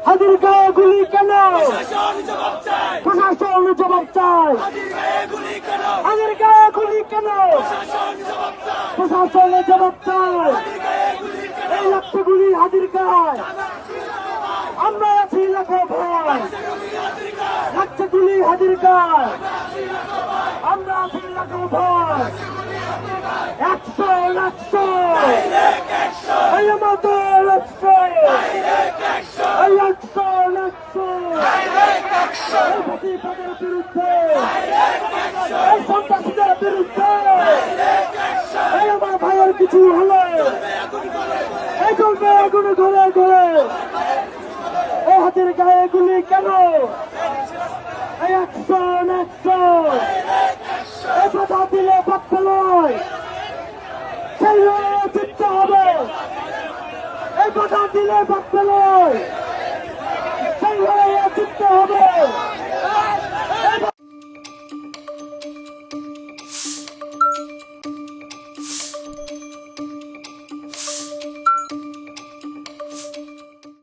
হাজির গায়ে গুলি কেন? প্রশাসন জবাব চায়, প্রশাসন জবাব চায়। হাজির গায়ে গুলি কেন? হাজির গায়ে গুলি কেন? প্রশাসন জবাব চায়, প্রশাসনে জবাব চায়। হাজির গায়ে গুলি কেন? এই লাগছে গুলি হাজির গায়ে। আমরা আছি লাখো ভয়, লাগছে গুলি হাজির গায়ে। আমরা আছি লাখো ভয়, 100 100 এই আমাদের 100 এই 100 100 এই প্রতিবাদের বিরুদ্ধে, এই সন্ত্রাসীদের বিরুদ্ধে, এই আমার ভাইয়ের কিছু হলে এই চলবে আগুনে ঘরে ঘরে। এই হাতের গায়ে গুলি কেন? এই 100 100 এই বাধা দিলে বাচ্চা নয়, সেই লড়াইয়ে জিততে হবে। এই বাধা দিলে বাচ্চা নয়, সেই লড়াইয়ে জিততে হবে।